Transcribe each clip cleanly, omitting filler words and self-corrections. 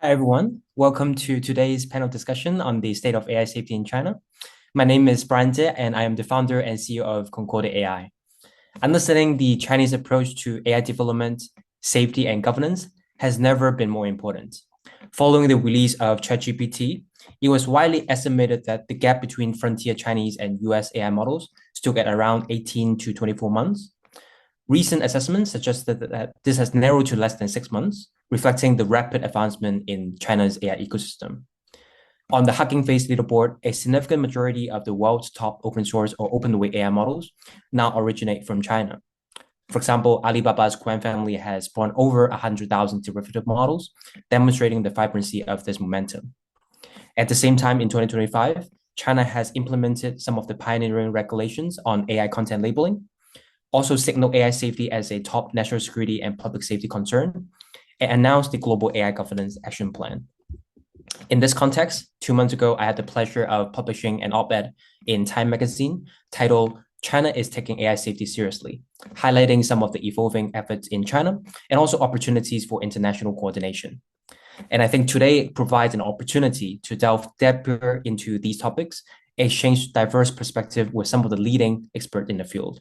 Hi, everyone. Welcome to today's panel discussion on the state of AI safety in China. My name is Brian Zhe, and I am the founder and CEO of Concordia AI. Understanding the Chinese approach to AI development, safety, and governance has never been more important. Following the release of ChatGPT, it was widely estimated that the gap between frontier Chinese and US AI models stood at around 18 to 24 months. Recent assessments suggested that this has narrowed to less than 6 months, reflecting the rapid advancement in China's AI ecosystem. On the Hugging Face leaderboard, a significant majority of the world's top open source or open weight AI models now originate from China. For example, Alibaba's Quant family has spawned over 100,000 derivative models, demonstrating the vibrancy of this momentum. At the same time, in 2025, China has implemented some of the pioneering regulations on AI content labeling, also signaled AI safety as a top national security and public safety concern, and announced the Global AI Governance Action Plan. In this context, 2 months ago, I had the pleasure of publishing an op-ed in Time magazine titled China is Taking AI Safety Seriously, highlighting some of the evolving efforts in China and also opportunities for international coordination. And I think today provides an opportunity to delve deeper into these topics, exchange diverse perspective with some of the leading experts in the field.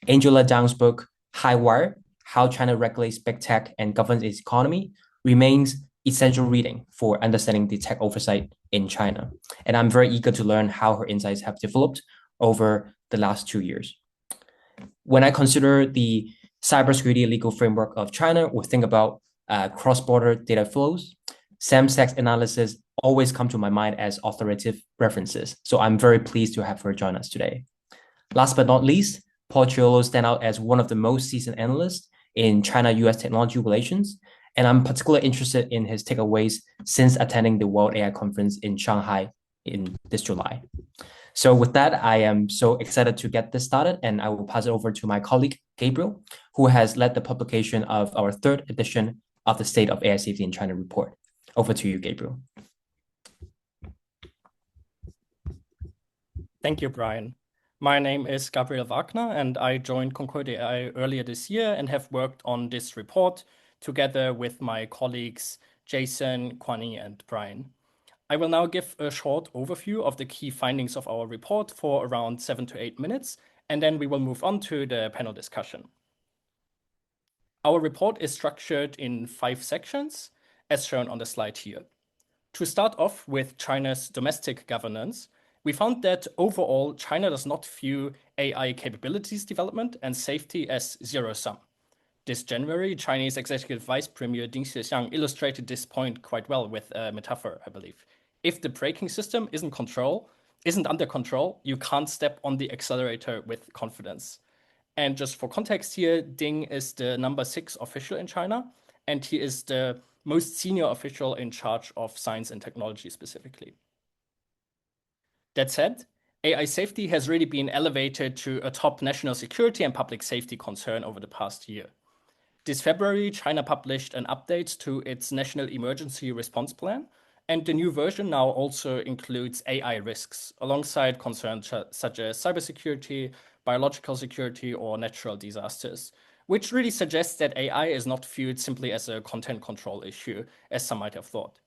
Angela Zhang's book, High Wire, How China Regulates Big Tech and Governs Its Economy, remains essential reading for understanding the tech oversight in China. And I'm very eager to learn how her insights have developed over the last 2 years. When I consider the cybersecurity legal framework of China, we think about cross-border data flows. Samsak's analysis always come to my mind as authoritative references. So I'm very pleased to have her join us today. Last but not least, Paul Ciolo stand out as one of the most seasoned analysts in China-US technology relations, and I'm particularly interested in his takeaways since attending the World AI Conference in Shanghai in this July. So with that, I am so excited to get this started, and I will pass it over to my colleague, Gabriel, who has led the publication of our third edition of the State of AI Safety in China report. Over to you, Gabriel. Thank you, Brian. My name is Gabriel Wagner, and I joined Concordia AI earlier this year and have worked on this report together with my colleagues Jason, Kwani, and Brian. I will now give a short overview of the key findings of our report for around 7 to 8 minutes, and then we will move on to the panel discussion. Our report is structured in 5 sections, as shown on the slide here. To start off with China's domestic governance, we found that overall, China does not view AI capabilities development and safety as zero-sum. This January, Chinese Executive Vice Premier Ding Xiexiang illustrated this point quite well with a metaphor, I believe. If the braking system isn't under control, you can't step on the accelerator with confidence. And just for context here, Ding is the number 6 official in China, and he is the most senior official in charge of science and technology specifically. That said, AI safety has really been elevated to a top national security and public safety concern over the past year. This February, China published an update to its National Emergency Response Plan, and the new version now also includes AI risks, alongside concerns such as cybersecurity, biological security, or natural disasters, which really suggests that AI is not viewed simply as a content control issue, as some might have thought.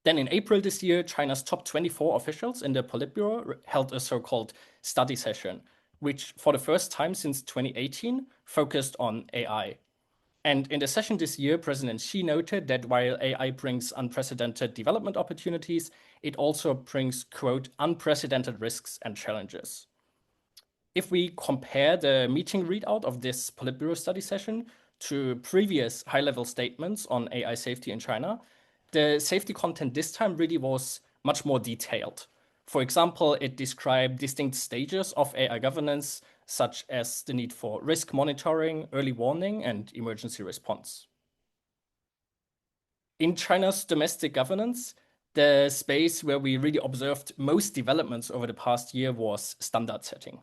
Then in April this year, China's top 24 officials in the Politburo held a so-called study session, which for the first time since 2018 focused on AI. And in the session this year, President Xi noted that while AI brings unprecedented development opportunities, it also brings, quote, unprecedented risks and challenges. If we compare the meeting readout of this Politburo study session to previous high-level statements on AI safety in China, the safety content this time really was much more detailed. For example, it described distinct stages of AI governance, such as the need for risk monitoring, early warning, and emergency response. In China's domestic governance, the space where we really observed most developments over the past year was standard setting.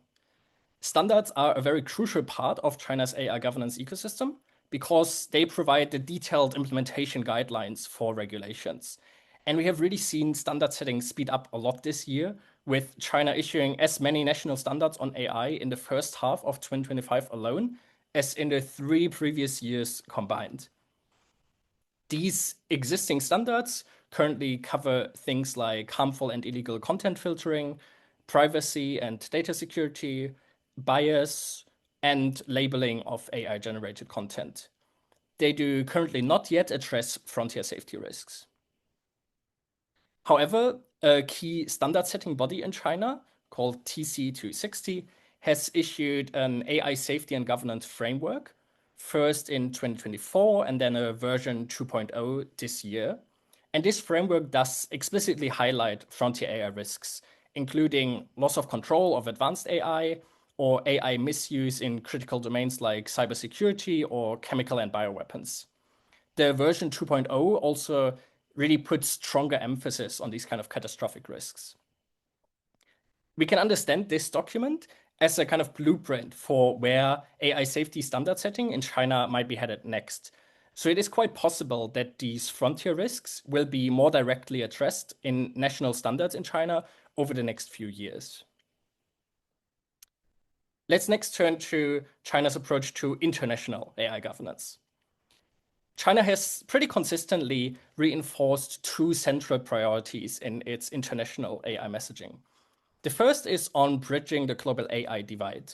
Standards are a very crucial part of China's AI governance ecosystem, because they provide the detailed implementation guidelines for regulations. And we have really seen standard setting speed up a lot this year, with China issuing as many national standards on AI in the first half of 2025 alone as in the 3 previous years combined. These existing standards currently cover things like harmful and illegal content filtering, privacy and data security, bias, and labeling of AI-generated content. They do currently not yet address frontier safety risks. However, a key standard-setting body in China called TC260 has issued an AI safety and governance framework, first in 2024 and then a version 2.0 this year. And this framework does explicitly highlight frontier AI risks, including loss of control of advanced AI or AI misuse in critical domains like cybersecurity or chemical and bioweapons. The version 2.0 also really puts stronger emphasis on these kind of catastrophic risks. We can understand this document as a kind of blueprint for where AI safety standard setting in China might be headed next. So it is quite possible that these frontier risks will be more directly addressed in national standards in China over the next few years. Let's next turn to China's approach to international AI governance. China has pretty consistently reinforced two central priorities in its international AI messaging. The first is on bridging the global AI divide.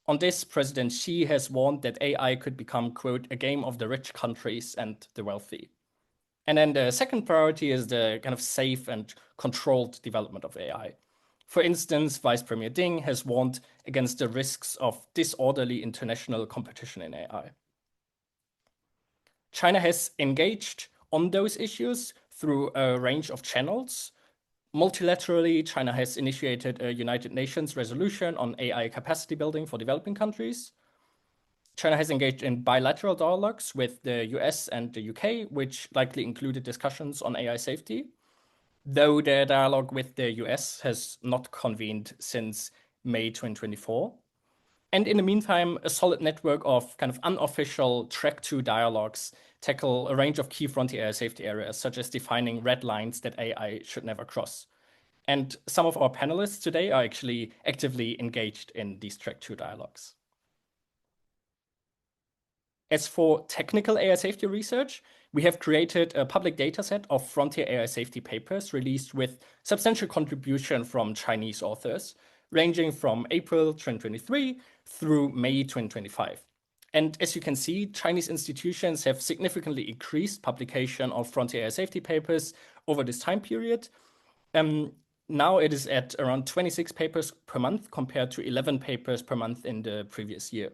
On this, President Xi has warned that AI could become, quote, a game of the rich countries and the wealthy. And then the second priority is the kind of safe and controlled development of AI. For instance, Vice Premier Ding has warned against the risks of disorderly international competition in AI. China has engaged on those issues through a range of channels. Multilaterally, China has initiated a United Nations resolution on AI capacity building for developing countries. China has engaged in bilateral dialogues with the US and the UK, which likely included discussions on AI safety, though the dialogue with the US has not convened since May 2024. And in the meantime, a solid network of kind of unofficial track 2 dialogues tackle a range of key frontier AI safety areas, such as defining red lines that AI should never cross. And some of our panelists today are actually actively engaged in these track 2 dialogues. As for technical AI safety research, we have created a public dataset of frontier AI safety papers released with substantial contribution from Chinese authors, ranging from April 2023 through May 2025. And as you can see, Chinese institutions have significantly increased publication of frontier AI safety papers over this time period. Now it is at around 26 papers per month compared to 11 papers per month in the previous year.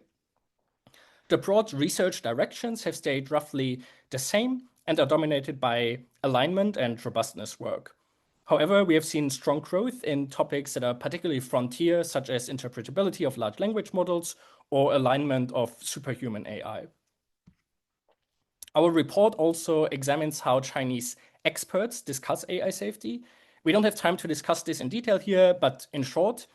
The broad research directions have stayed roughly the same and are dominated by alignment and robustness work. However, we have seen strong growth in topics that are particularly frontier, such as interpretability of large language models or alignment of superhuman AI. Our report also examines how Chinese experts discuss AI safety. We don't have time to discuss this in detail here, but in short,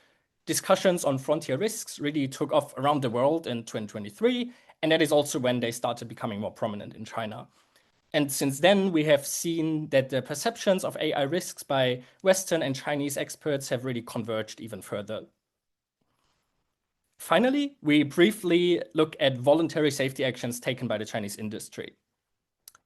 discussions on frontier risks really took off around the world in 2023, and that is also when they started becoming more prominent in China. And since then, we have seen that the perceptions of AI risks by Western and Chinese experts have really converged even further. Finally, we briefly look at voluntary safety actions taken by the Chinese industry.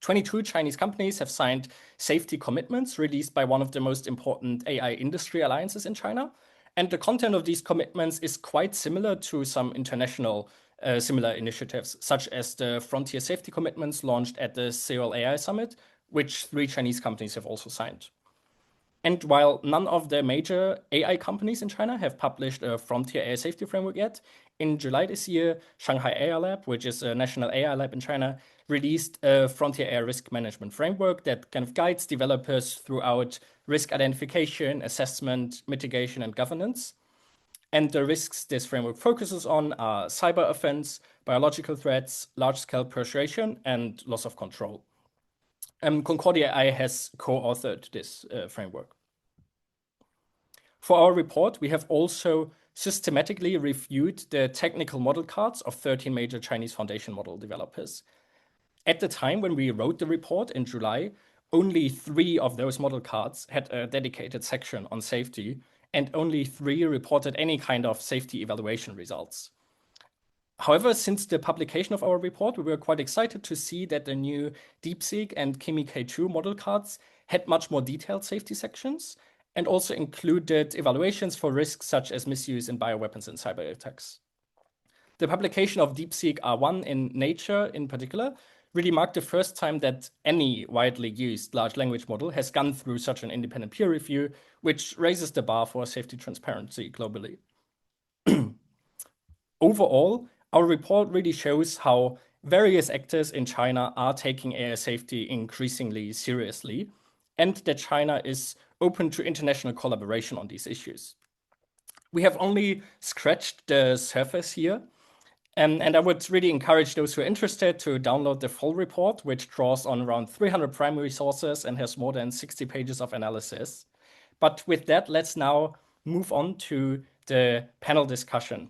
22 Chinese companies have signed safety commitments released by one of the most important AI industry alliances in China. And the content of these commitments is quite similar to some international similar initiatives, such as the Frontier Safety Commitments launched at the Seoul AI Summit, which 3 Chinese companies have also signed. And while none of the major AI companies in China have published a Frontier AI Safety Framework yet, in July this year, Shanghai AI Lab, which is a national AI lab in China, released a Frontier AI Risk Management Framework that kind of guides developers throughout risk identification, assessment, mitigation, and governance. And the risks this framework focuses on are cyber offense, biological threats, large-scale persuasion, and loss of control. Concordia AI has co-authored this framework. For our report, we have also systematically reviewed the technical model cards of 13 major Chinese foundation model developers. At the time when we wrote the report in July, only 3 of those model cards had a dedicated section on safety, and only 3 reported any kind of safety evaluation results. However, since the publication of our report, we were quite excited to see that the new DeepSeek and Kimi K2 model cards had much more detailed safety sections and also included evaluations for risks such as misuse in bioweapons and cyber attacks. The publication of DeepSeek R1 in Nature, in particular, really marked the first time that any widely used large language model has gone through such an independent peer review, which raises the bar for safety transparency globally. Overall, our report really shows how various actors in China are taking AI safety increasingly seriously, and that China is open to international collaboration on these issues. We have only scratched the surface here, and I would really encourage those who are interested to download the full report, which draws on around 300 primary sources and has more than 60 pages of analysis. But with that, let's now move on to the panel discussion.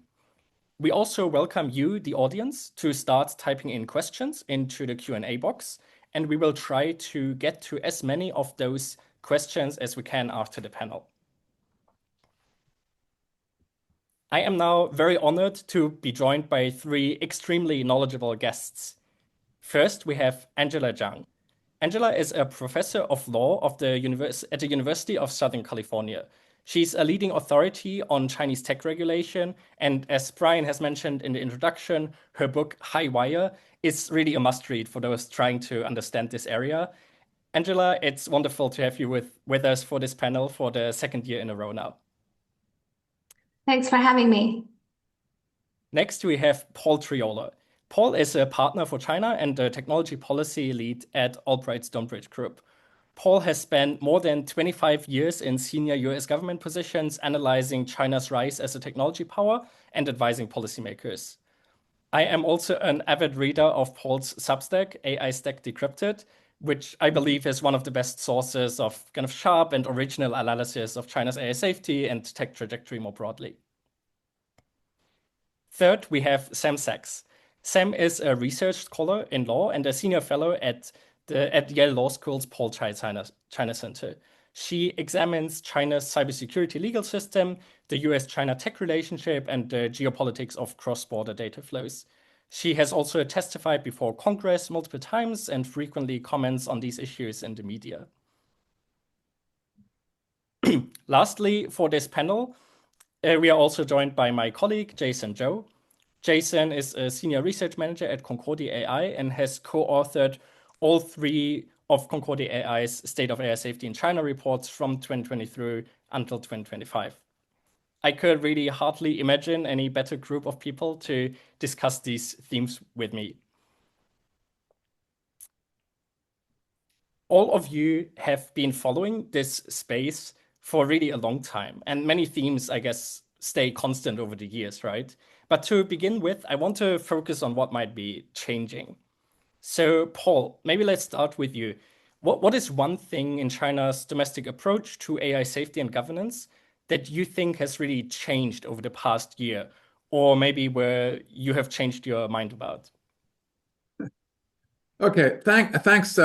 We also welcome you, the audience, to start typing in questions into the Q&A box, and we will try to get to as many of those questions as we can after the panel. I am now very honored to be joined by three extremely knowledgeable guests. First, we have Angela Zhang. Angela is a professor of law at the University of Southern California. She's a leading authority on Chinese tech regulation, and as Brian has mentioned in the introduction, her book High Wire is really a must-read for those trying to understand this area. Angela, it's wonderful to have you with us for this panel for the second year in a row now. Thanks for having me. Next, we have Paul Triola. Paul is a partner for China and the technology policy lead at Albright Stonebridge Group. Paul has spent more than 25 years in senior US government positions analyzing China's rise as a technology power and advising policymakers. I am also an avid reader of Paul's Substack, AI Stack Decrypted, which I believe is one of the best sources of kind of sharp and original analysis of China's AI safety and tech trajectory more broadly. Third, we have Sam Sachs. Sam is a research scholar in law and a senior fellow at Yale Law School's Paul Tsai China Center. She examines China's cybersecurity legal system, the US-China tech relationship, and the geopolitics of cross-border data flows. She has also testified before Congress multiple times and frequently comments on these issues in the media. Lastly, for this panel, we are also joined by my colleague, Jason Zhou. Jason is a senior research manager at Concordia AI and has co-authored all three of Concordia AI's State of AI Safety in China reports from 2023 until 2025. I could really hardly imagine any better group of people to discuss these themes with me. All of you have been following this space for really a long time, and many themes, I guess, stay constant over the years, right? But to begin with, I want to focus on what might be changing. So, Paul, maybe let's start with you. What is one thing in China's domestic approach to AI safety and governance that you think has really changed over the past year, or maybe where you have changed your mind about? Okay, thanks,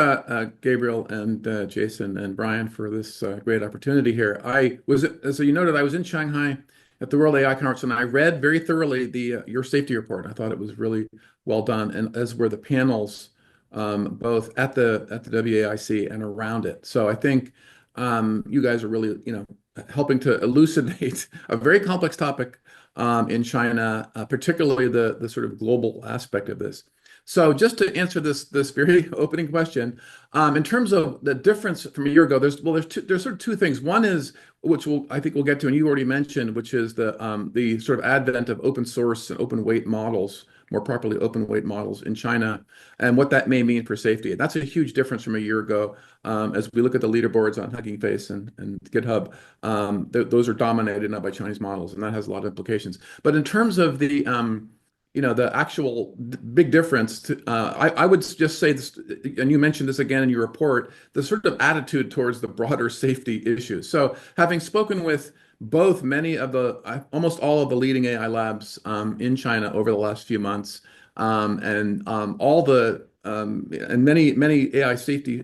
Gabriel and Jason and Brian for this great opportunity here. As you noted, I was in Shanghai at the World AI Conference, and I read very thoroughly the your safety report. I thought it was really well done, and as were the panels, both at the WAIC and around it. So I think you guys are really, helping to elucidate a very complex topic in China, particularly the sort of global aspect of this. So just to answer this very opening question, in terms of the difference from a year ago, there's sort of two things. One is, which I think we'll get to, and you already mentioned, which is the sort of advent of open source and open weight models, more properly open weight models in China, and what that may mean for safety. And that's a huge difference from a year ago. As we look at the leaderboards on Hugging Face and GitHub, those are dominated now by Chinese models, and that has a lot of implications. But in terms of the actual big difference, I would just say this, and you mentioned this again in your report, the sort of attitude towards the broader safety issues. So having spoken with both almost all of the leading AI labs in China over the last few months, and all the and many AI safety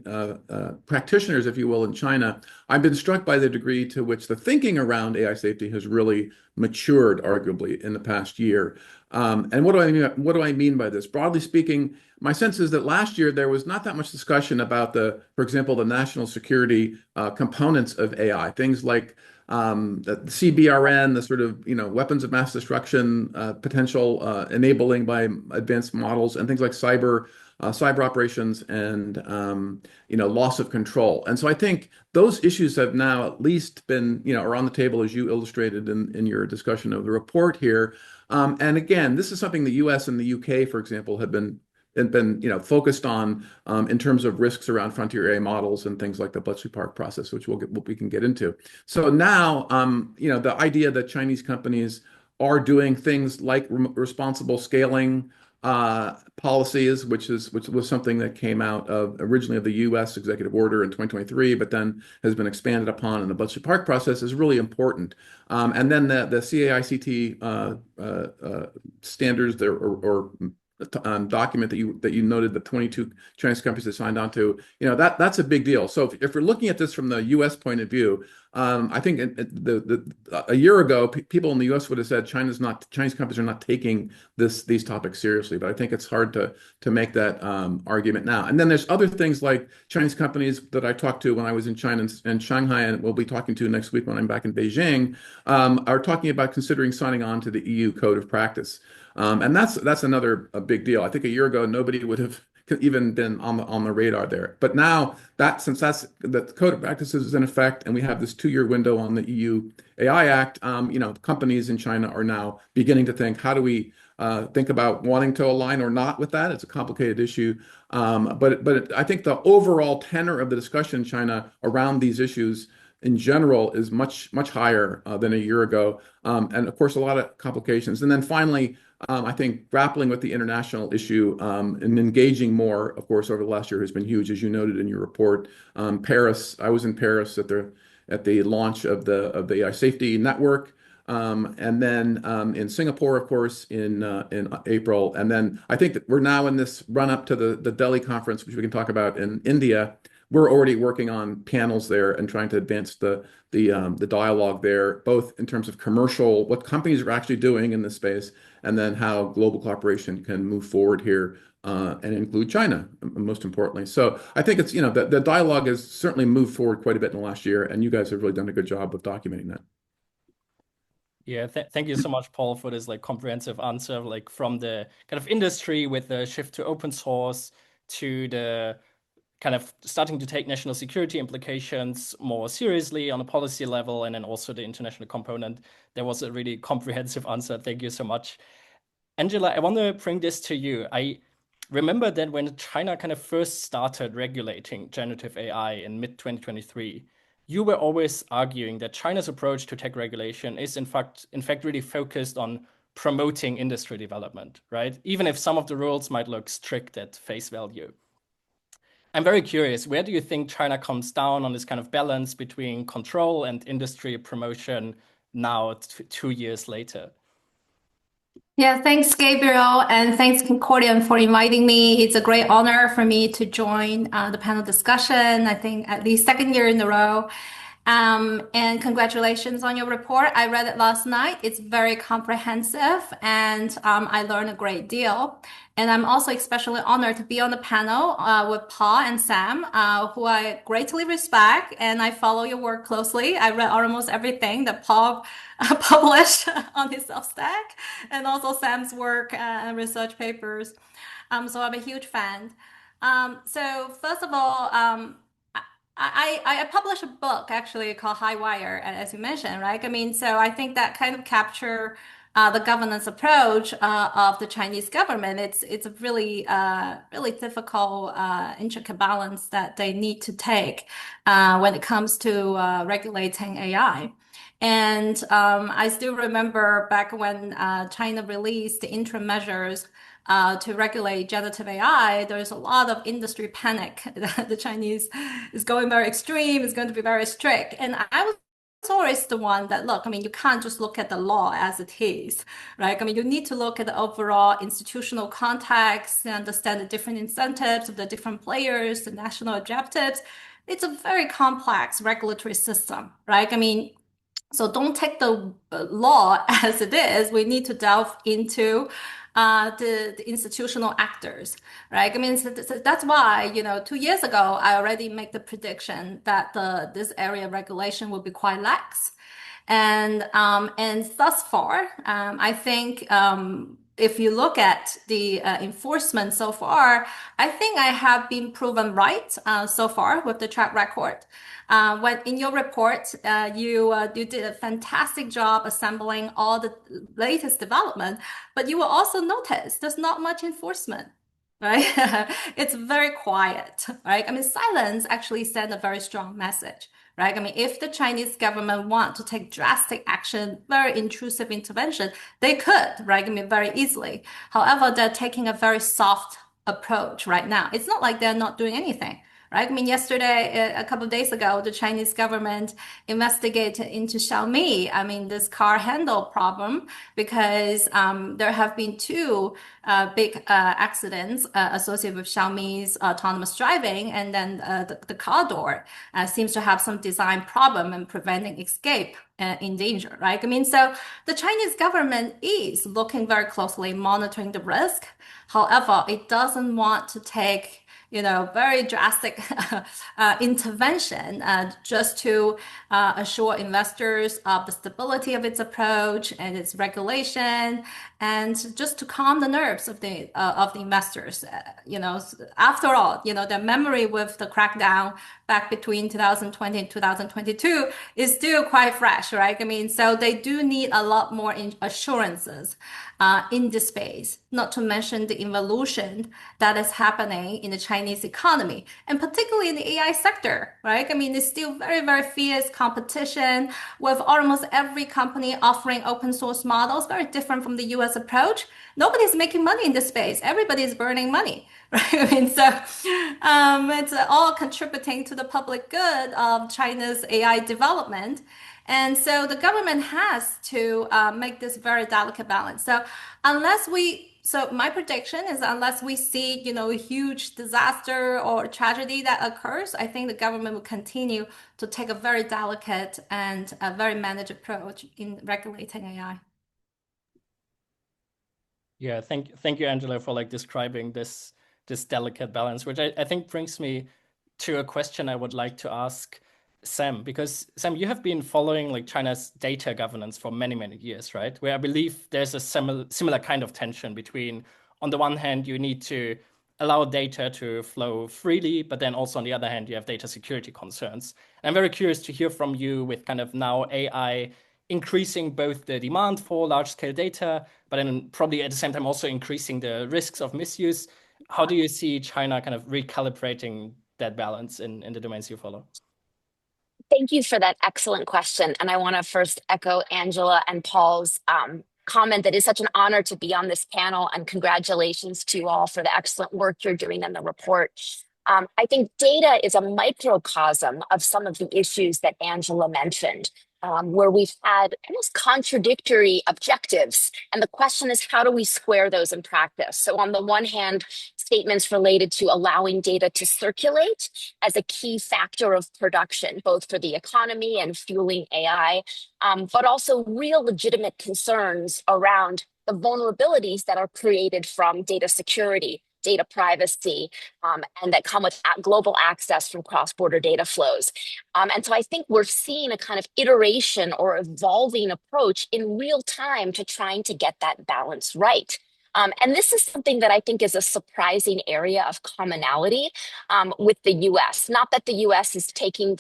practitioners, if you will, in China, I've been struck by the degree to which the thinking around AI safety has really matured, arguably, in the past year. And what do I mean? What do I mean by this? Broadly speaking, my sense is that last year there was not that much discussion about for example, the national security components of AI, things like the CBRN, the sort of weapons of mass destruction potential enabling by advanced models, and things like cyber operations and loss of control. And so I think those issues have now at least been are on the table, as you illustrated in your discussion of the report here. And again, this is something the U.S. and the U.K., for example, have been focused on in terms of risks around frontier AI models and things like the Bletchley Park process, which we can get into. So now, the idea that Chinese companies are doing things like responsible scaling policies, which was something that came out of originally of the U.S. executive order in 2023, but then has been expanded upon in the Bletchley Park process, is really important. And then the CAICT standards there, or document that you noted, the 22 Chinese companies that signed on to, that's a big deal. So if we're looking at this from the U.S. point of view, I think a year ago, people in the U.S. would have said Chinese companies are not taking these topics seriously. But I think it's hard to make that argument now. And then there's other things like Chinese companies that I talked to when I was in China and Shanghai, and we'll be talking to next week when I'm back in Beijing, are talking about considering signing on to the EU Code of Practice. And that's another big deal. I think a year ago, nobody would have even been on the radar there. But now since the Code of Practices is in effect, and we have this 2-year window on the EU AI Act, companies in China are now beginning to think, how do we think about wanting to align or not with that? It's a complicated issue. But I think the overall tenor of the discussion in China around these issues in general is much higher than a year ago, and of course a lot of complications. And then finally, I think grappling with the international issue and engaging more, of course, over the last year has been huge, as you noted in your report. Paris, I was in Paris at the launch of the AI Safety Network, and then in Singapore, of course, in April. And then I think that we're now in this run up to the Delhi conference, which we can talk about, in India. We're already working on panels there and trying to advance the dialogue there, both in terms of commercial, what companies are actually doing in this space, and then how global cooperation can move forward here and include China, most importantly. So I think it's, the dialogue has certainly moved forward quite a bit in the last year, and you guys have really done a good job of documenting that. Yeah, thank you so much, Paul, for this comprehensive answer, from the kind of industry with the shift to open source to the kind of starting to take national security implications more seriously on a policy level, and then also the international component. There was a really comprehensive answer. Thank you so much. Angela, I want to bring this to you. I remember that when China kind of first started regulating generative AI in mid-2023, you were always arguing that China's approach to tech regulation is in fact really focused on promoting industry development, right? Even if some of the rules might look strict at face value. I'm very curious, where do you think China comes down on this kind of balance between control and industry promotion now, 2 years later? Yeah, thanks, Gabriel, and thanks, Concordia, for inviting me. It's a great honor for me to join the panel discussion, I think at least second year in a row. And congratulations on your report. I read it last night. It's very comprehensive, and I learned a great deal. And I'm also especially honored to be on the panel with Paul and Sam, who I greatly respect, and I follow your work closely. I read almost everything that Paul published on his Substack, and also Sam's work and research papers. So I'm a huge fan. So first of all, I published a book actually called High Wire, as you mentioned, right? I mean, so I think that kind of capture the governance approach of the Chinese government. It's a really difficult, intricate balance that they need to take when it comes to regulating AI. And I still remember back when China released the interim measures to regulate generative AI, there's a lot of industry panic that the Chinese is going very extreme, is going to be very strict. And I was always the one that, look, I mean, you can't just look at the law as it is, right? I mean, you need to look at the overall institutional context and understand the different incentives of the different players, the national objectives. It's a very complex regulatory system, right? I mean, so don't take the law as it is. We need to delve into the institutional actors, right? I mean, so that's why, 2 years ago, I already made the prediction that this area of regulation will be quite lax. And thus far, I think if you look at the enforcement so far, I think I have been proven right so far with the track record. When in your report, you did a fantastic job assembling all the latest development, but you will also notice there's not much enforcement. Right? It's very quiet, right? I mean, silence actually sends a very strong message, right? I mean, if the Chinese government want to take drastic action, very intrusive intervention, they could, right? I mean, very easily. However, they're taking a very soft approach right now. It's not like they're not doing anything. Right? I mean, yesterday, a couple of days ago, the Chinese government investigated into Xiaomi. I mean, this car handle problem because there have been two big accidents associated with Xiaomi's autonomous driving, and then the car door seems to have some design problem and preventing escape in danger, right? I mean, so the Chinese government is looking very closely, monitoring the risk. However, it doesn't want to take very drastic intervention just to assure investors of the stability of its approach and its regulation, and just to calm the nerves of the investors. After all, their memory with the crackdown back between 2020 and 2022 is still quite fresh, right? I mean, so they do need a lot more assurances in this space, not to mention the evolution that is happening in the Chinese economy, and particularly in the AI sector, right? I mean, it's still very, very fierce competition with almost every company offering open source models, very different from the US approach. Nobody's making money in this space. Everybody's burning money, right? I mean, so it's all contributing to the public good of China's AI development. And so the government has to make this very delicate balance. So my prediction is unless we see, a huge disaster or tragedy that occurs, I think the government will continue to take a very delicate and a very managed approach in regulating AI. Yeah, thank you, Angela, for describing this delicate balance, which I think brings me to a question I would like to ask Sam, because Sam, you have been following China's data governance for many, many years, right? Where I believe there's a similar kind of tension between, on the one hand, you need to allow data to flow freely, but then also on the other hand, you have data security concerns. And I'm very curious to hear from you with kind of now AI increasing both the demand for large-scale data, but then probably at the same time also increasing the risks of misuse. How do you see China kind of recalibrating that balance in the domains you follow? Thank you for that excellent question. And I want to first echo Angela and Paul's comment that it's such an honor to be on this panel, and congratulations to you all for the excellent work you're doing in the report. I think data is a microcosm of some of the issues that Angela mentioned, where we've had almost contradictory objectives. And the question is, how do we square those in practice? So on the one hand, statements related to allowing data to circulate as a key factor of production, both for the economy and fueling AI, but also real legitimate concerns around the vulnerabilities that are created from data security, data privacy, and that come with global access from cross-border data flows. And so I think we're seeing a kind of iteration or evolving approach in real time to trying to get that balance right. And this is something that I think is a surprising area of commonality with the US. Not that the US is taking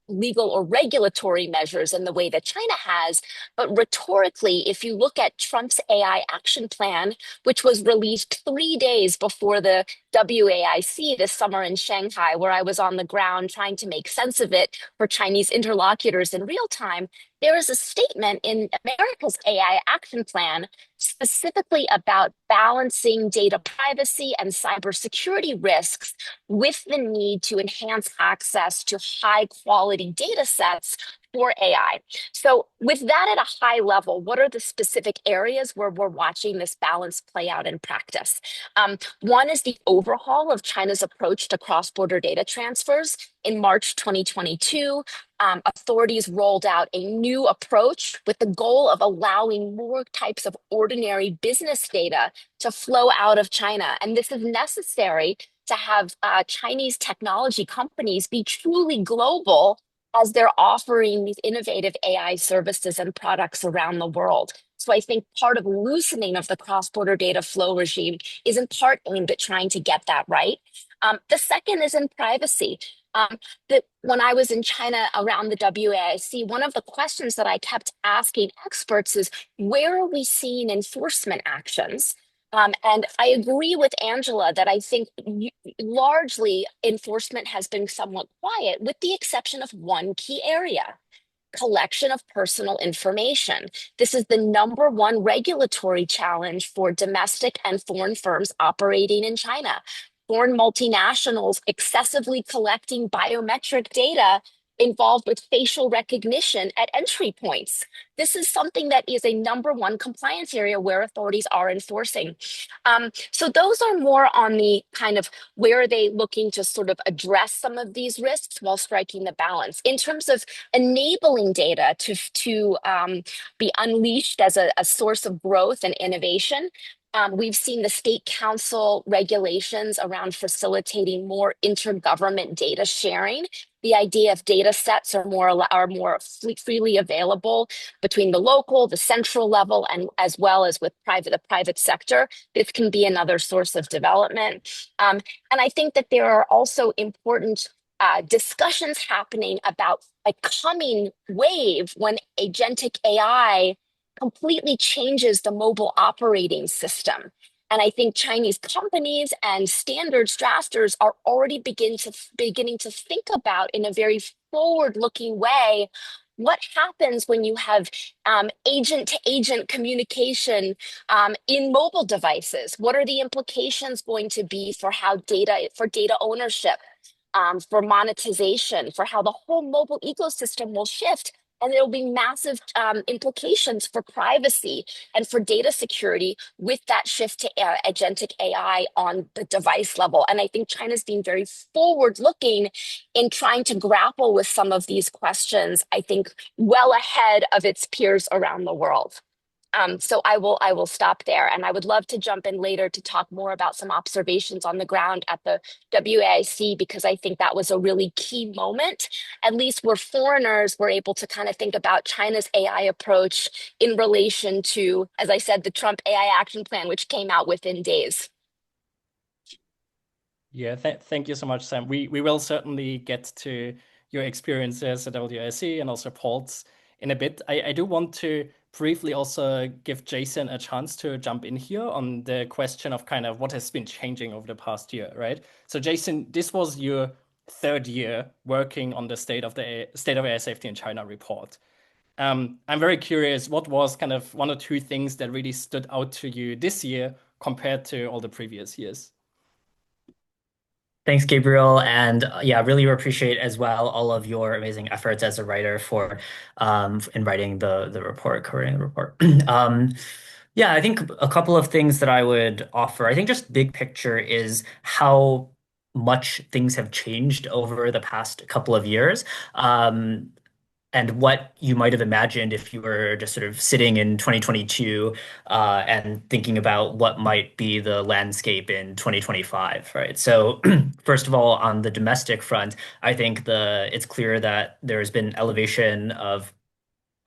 legal or regulatory measures in the way that China has, but rhetorically, if you look at Trump's AI action plan, which was released 3 days before the WAIC this summer in Shanghai, where I was on the ground trying to make sense of it for Chinese interlocutors in real time, there is a statement in America's AI action plan specifically about balancing data privacy and cybersecurity risks with the need to enhance access to high quality data sets for AI. So, with that at a high level, what are the specific areas where we're watching this balance play out in practice? One is the overhaul of China's approach to cross border data transfers. In March 2022, authorities rolled out a new approach with the goal of allowing more types of ordinary business data to flow out of China. And this is necessary to have Chinese technology companies be truly global as they're offering these innovative AI services and products around the world. So I think part of loosening of the cross-border data flow regime is in part aimed at trying to get that right. The second is in privacy. When I was in China around the WAIC, one of the questions that I kept asking experts is, where are we seeing enforcement actions? And I agree with Angela that I think largely enforcement has been somewhat quiet, with the exception of one key area: collection of personal information. This is the number one regulatory challenge for domestic and foreign firms operating in China. Foreign multinationals excessively collecting biometric data involved with facial recognition at entry points. This is something that is a number one compliance area where authorities are enforcing. So those are more on the kind of where are they looking to sort of address some of these risks while striking the balance. In terms of enabling data to be unleashed as a source of growth and innovation, we've seen the state council regulations around facilitating more intergovernment data sharing. The idea of data sets are more freely available between the local, the central level, and as well as with the private sector. This can be another source of development. And I think that there are also important discussions happening about a coming wave when agentic AI completely changes the mobile operating system. And I think Chinese companies and standards drafters are already beginning to think about, in a very forward-looking way, what happens when you have agent-to-agent communication in mobile devices? What are the implications going to be for data ownership, for monetization, for how the whole mobile ecosystem will shift? And there will be massive implications for privacy and for data security with that shift to agentic AI on the device level. And I think China's being very forward-looking in trying to grapple with some of these questions, I think, well ahead of its peers around the world. So I will stop there, and I would love to jump in later to talk more about some observations on the ground at the WAIC, because I think that was a really key moment, at least where foreigners were able to kind of think about China's AI approach in relation to, as I said, the Trump AI action plan, which came out within days. Yeah, thank you so much, Sam. We will certainly get to your experiences at WIC and also Paul's in a bit. I do want to briefly also give Jason a chance to jump in here on the question of kind of what has been changing over the past year, right? So Jason, this was your third year working on the state of AI safety in China report. I'm very curious, what was kind of one or two things that really stood out to you this year compared to all the previous years? Thanks, Gabriel. And yeah, really appreciate as well all of your amazing efforts as a writer for in writing the report, covering the report. Yeah, I think a couple of things that I would offer. I think just big picture is how much things have changed over the past couple of years. And what you might have imagined if you were just sort of sitting in 2022 and thinking about what might be the landscape in 2025, right? So first of all, on the domestic front, I think it's clear that there's been elevation of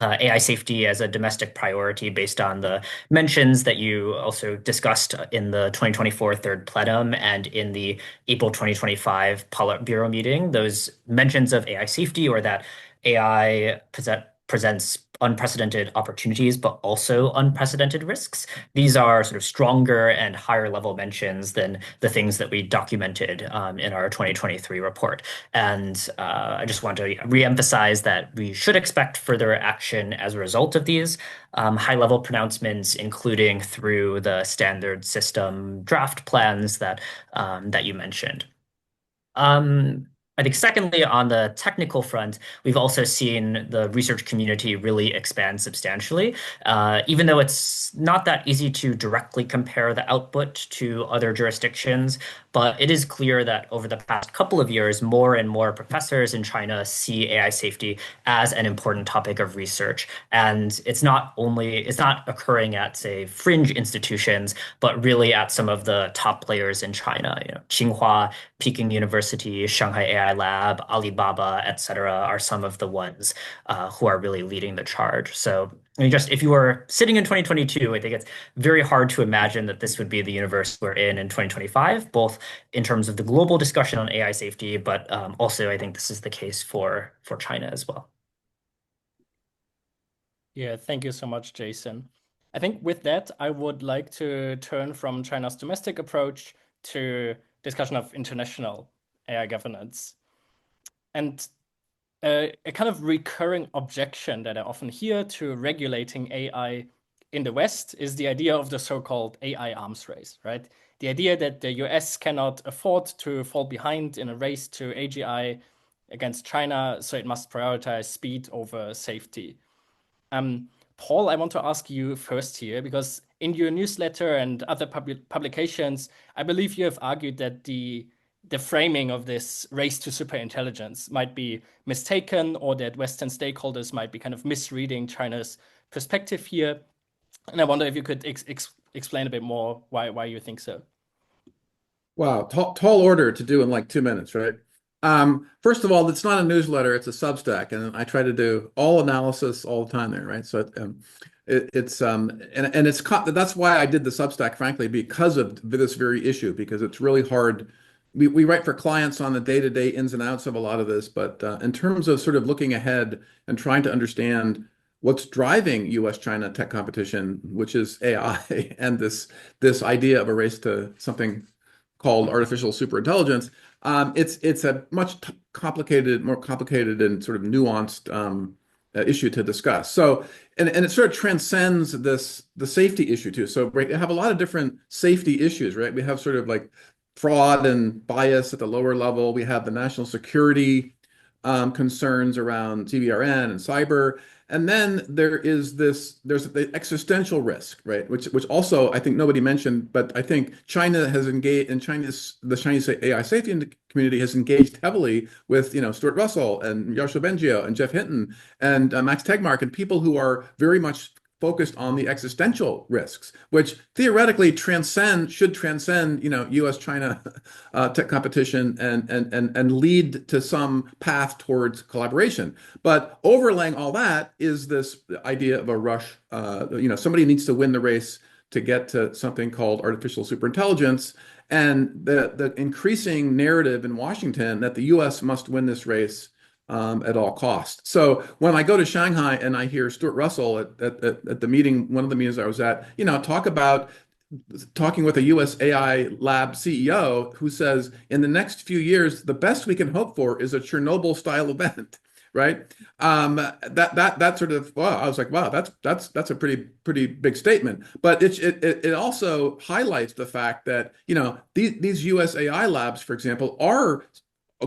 AI safety as a domestic priority based on the mentions that you also discussed in the 2024 third plenum and in the April 2025 Politburo meeting. Those mentions of AI safety, or that AI presents unprecedented opportunities, but also unprecedented risks. These are sort of stronger and higher level mentions than the things that we documented in our 2023 report. And I just want to reemphasize that we should expect further action as a result of these high level pronouncements, including through the standard system draft plans that you mentioned. I think secondly, on the technical front, we've also seen the research community really expand substantially. Even though it's not that easy to directly compare the output to other jurisdictions, but it is clear that over the past couple of years, more and more professors in China see AI safety as an important topic of research. And it's not occurring at, say, fringe institutions, but really at some of the top players in China. Tsinghua, Peking University, Shanghai AI Lab, Alibaba, et cetera, are some of the ones who are really leading the charge. So, I mean, just if you were sitting in 2022, I think it's very hard to imagine that this would be the universe we're in 2025, both in terms of the global discussion on AI safety, but also I think this is the case for China as well. Yeah, thank you so much, Jason. I think with that, I would like to turn from China's domestic approach to discussion of international AI governance. And a kind of recurring objection that I often hear to regulating AI in the West is the idea of the so-called AI arms race, right? The idea that the US cannot afford to fall behind in a race to AGI against China, so it must prioritize speed over safety. Paul, I want to ask you first here, because in your newsletter and other publications, I believe you have argued that the framing of this race to superintelligence might be mistaken, or that Western stakeholders might be kind of misreading China's perspective here. And I wonder if you could explain a bit more why you think so. Wow, tall order to do in like 2 minutes, right? First of all, it's not a newsletter; it's a Substack, and I try to do all analysis all the time there, right? So that's why I did the Substack, frankly, because of this very issue, because it's really hard. We write for clients on the day-to-day ins and outs of a lot of this, but in terms of sort of looking ahead and trying to understand what's driving U.S.-China tech competition, which is AI, and this idea of a race to something called artificial superintelligence, it's a much more complicated and sort of nuanced issue to discuss. So, and it sort of transcends the safety issue too. So we have a lot of different safety issues, right? We have sort of like fraud and bias at the lower level. We have the national security concerns around CBRN and cyber. And then there's the existential risk, right? Which also I think nobody mentioned, but I think China has engaged, and the Chinese AI safety community has engaged heavily with, Stuart Russell and Yoshua Bengio and Jeff Hinton and Max Tegmark, and people who are very much focused on the existential risks, which theoretically should transcend, U.S.-China tech competition and lead to some path towards collaboration. But overlaying all that is this idea of a rush. Somebody needs to win the race to get to something called artificial superintelligence, and the increasing narrative in Washington that the U.S. must win this race at all costs. So when I go to Shanghai and I hear Stuart Russell at the meeting, one of the meetings I was at, talking with a U.S. AI lab CEO who says, in the next few years, the best we can hope for is a Chernobyl style event, right? That sort of, wow, I was like, wow, that's a pretty big statement. But it also highlights the fact that, these U.S. AI labs, for example, are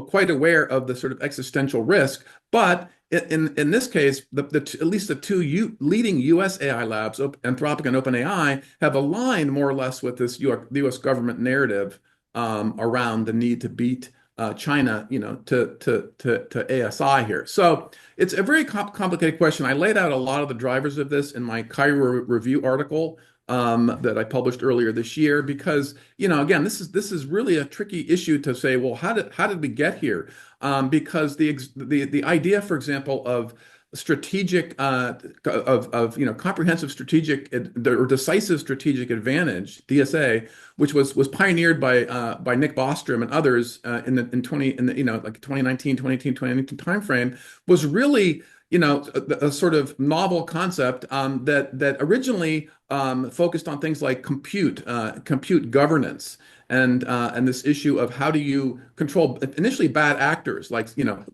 quite aware of the sort of existential risk, but in this case, at least the two leading U.S. AI labs, Anthropic and OpenAI, have aligned more or less with this the U.S. government narrative around the need to beat China, to ASI here. So it's a very complicated question. I laid out a lot of the drivers of this in my Cairo Review article that I published earlier this year, because again, this is really a tricky issue to say, well, how did we get here? Because the idea, for example, of strategic comprehensive strategic or decisive strategic advantage, DSA, which was pioneered by Nick Bostrom and others in the 2019 timeframe, was really a sort of novel concept that originally focused on things like compute governance, and this issue of how do you control initially bad actors, like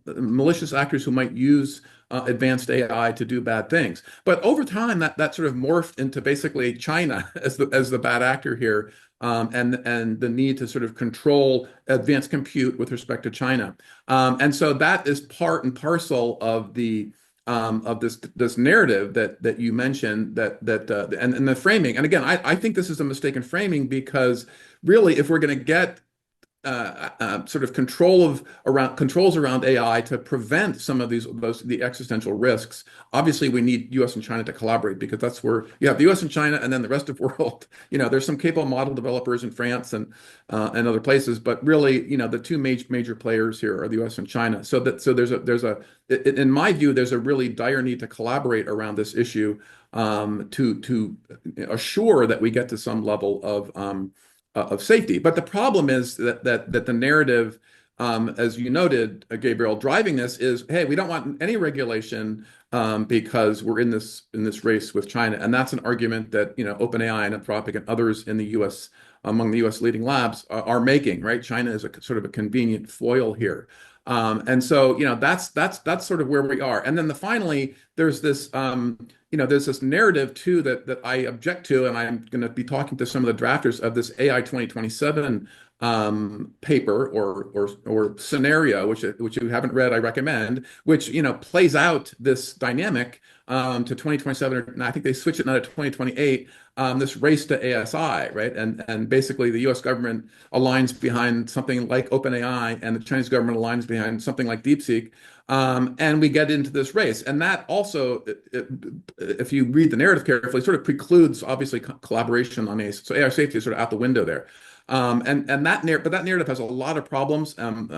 malicious actors who might use advanced AI to do bad things. But over time, that sort of morphed into basically China as the bad actor here, and the need to sort of control advanced compute with respect to China. And so that is part and parcel of this narrative that you mentioned, and the framing. And again, I think this is a mistaken framing, because really, if we're going to get sort of controls around AI to prevent some of the existential risks. Obviously, we need U.S. and China to collaborate, because that's where you have the U.S. and China, and then the rest of the world. There's some capable model developers in France and other places, but really, the two major players here are the U.S. and China. So in my view, there's a really dire need to collaborate around this issue, to assure that we get to some level of safety. But the problem is that the narrative, as you noted, Gabriel, driving this is, hey, we don't want any regulation, because we're in this race with China, and that's an argument that OpenAI and Anthropic and others in the U.S. among the U.S. leading labs are making. Right, China is a sort of a convenient foil here. And so, that's sort of where we are. And then finally, there's this narrative too that I object to, and I'm going to be talking to some of the drafters of this AI 2027 paper or scenario, which you haven't read, I recommend, which plays out this dynamic to 2027, and I think they switch it now to 2028. This race to ASI, right? And basically the U.S. government aligns behind something like OpenAI, and the Chinese government aligns behind something like DeepSeek. And we get into this race. And that also, if you read the narrative carefully, sort of precludes, obviously, collaboration on AI. So AI safety is sort of out the window there. But that narrative has a lot of problems. And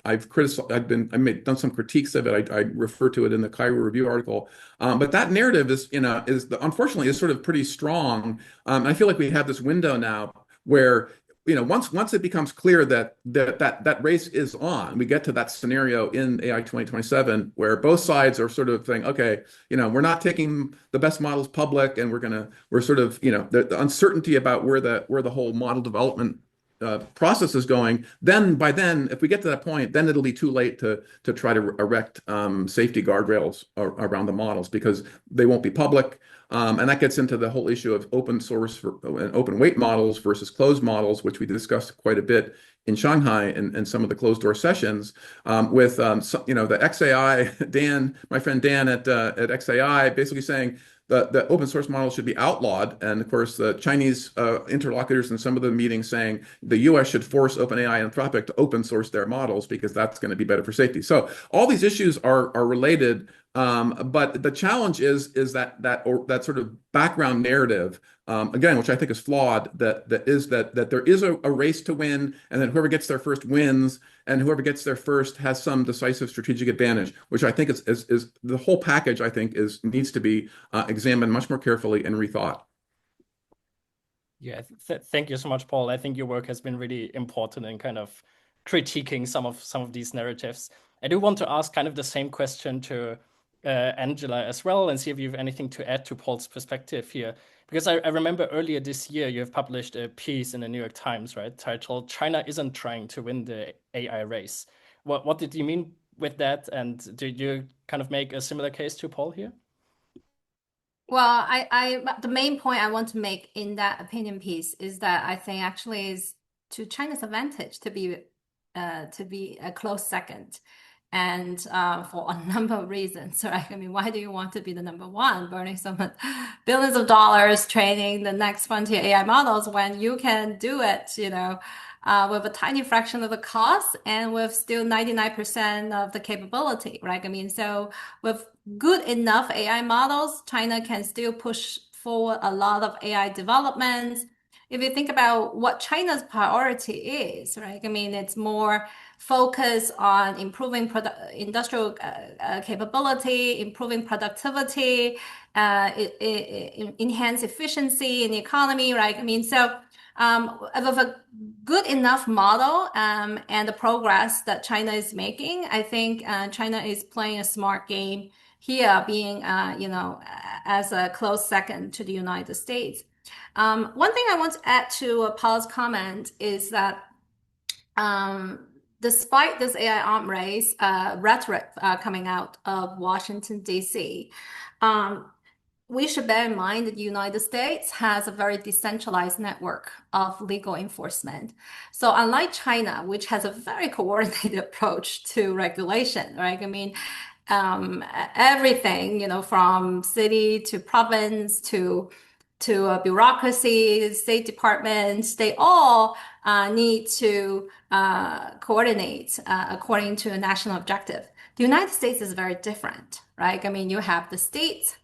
I've criticized, done some critiques of it. I refer to it in the Cairo Review article. But that narrative unfortunately is sort of pretty strong. I feel like we have this window now where once it becomes clear that race is on, we get to that scenario in AI 2027 where both sides are sort of saying, okay, we're not taking the best models public, and we're sort of, the uncertainty about where the whole model development process is going. By then, if we get to that point, then it'll be too late to try to erect safety guardrails around the models, because they won't be public. And that gets into the whole issue of open source and open weight models versus closed models, which we discussed quite a bit in Shanghai and some of the closed door sessions, with the XAI, my friend Dan at XAI, basically saying the open source model should be outlawed. And of course, the Chinese interlocutors in some of the meetings saying the US should force OpenAI and Anthropic to open source their models, because that's going to be better for safety. So all these issues are related. But the challenge is that sort of background narrative, again, which I think is flawed, that there is a race to win, and then whoever gets there first wins, and whoever gets there first has some decisive strategic advantage, which I think is the whole package. I think needs to be examined much more carefully and rethought. Yeah, thank you so much, Paul. I think your work has been really important in kind of critiquing some of these narratives. I do want to ask kind of the same question to Angela as well, and see if you have anything to add to Paul's perspective here. Because I remember earlier this year you have published a piece in the New York Times, right, titled "China Isn't Trying to Win the AI Race." What did you mean with that? And did you kind of make a similar case to Paul here? Well, the main point I want to make in that opinion piece is that I think actually is to China's advantage to be a close second, and for a number of reasons, right? I mean, why do you want to be the number one, burning some billions of dollars training the next frontier AI models when you can do it, with a tiny fraction of the cost and with still 99% of the capability, right? I mean, so with good enough AI models, China can still push forward a lot of AI developments. If you think about what China's priority is, right? I mean, it's more focused on improving industrial capability, improving productivity, enhance efficiency in the economy, right? I mean, so with a good enough model and the progress that China is making, I think China is playing a smart game here being, as a close second to the United States. One thing I want to add to Paul's comment is that despite this AI arm race rhetoric coming out of Washington, D.C., we should bear in mind that the United States has a very decentralized network of legal enforcement. So unlike China, which has a very coordinated approach to regulation, right? I mean, everything, from city to province to bureaucracy, state departments, they all need to coordinate according to a national objective. The United States is very different, right? I mean, you have the states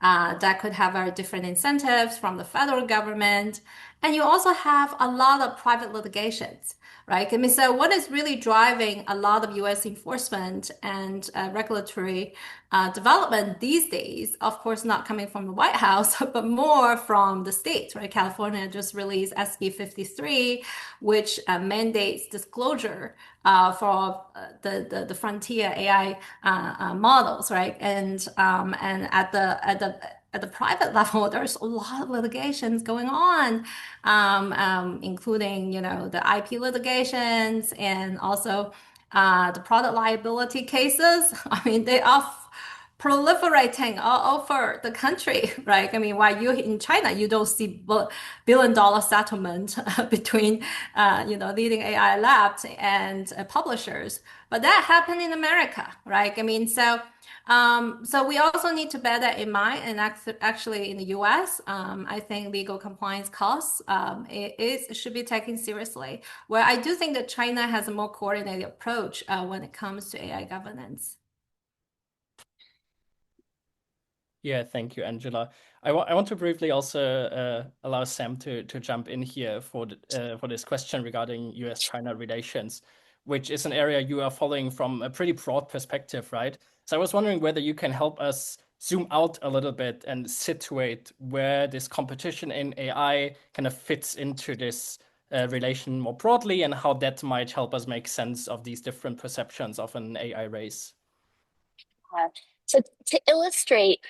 that could have very different incentives from the federal government. And you also have a lot of private litigations, right? I mean, so what is really driving a lot of US enforcement and regulatory development these days, of course, not coming from the White House, but more from the states, right? California just released SB 53, which mandates disclosure for the frontier AI models, right? And at the private level, there's a lot of litigations going on, including the IP litigations and also the product liability cases. I mean, they are proliferating all over the country, right? I mean, while you in China, you don't see billion-dollar settlement between, leading AI labs and publishers, but that happened in America, right? I mean, so we also need to bear that in mind. And actually, in the U.S., I think legal compliance costs it should be taken seriously. Where I do think that China has a more coordinated approach when it comes to AI governance. Yeah, thank you, Angela. I want to briefly also allow Sam to jump in here for this question regarding US-China relations, which is an area you are following from a pretty broad perspective, right? So I was wondering whether you can help us zoom out a little bit and situate where this competition in AI kind of fits into this relation more broadly, and how that might help us make sense of these different perceptions of an AI race. So to illustrate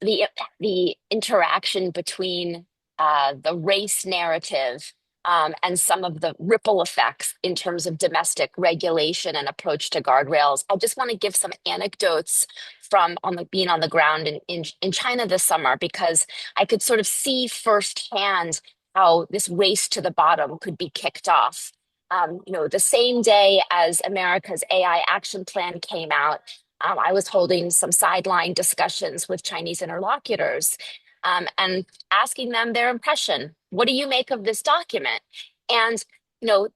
the interaction between the race narrative and some of the ripple effects in terms of domestic regulation and approach to guardrails, I just want to give some anecdotes from being on the ground in China this summer, because I could sort of see firsthand how this race to the bottom could be kicked off. The same day as America's AI action plan came out, I was holding some sideline discussions with Chinese interlocutors and asking them their impression. What do you make of this document? And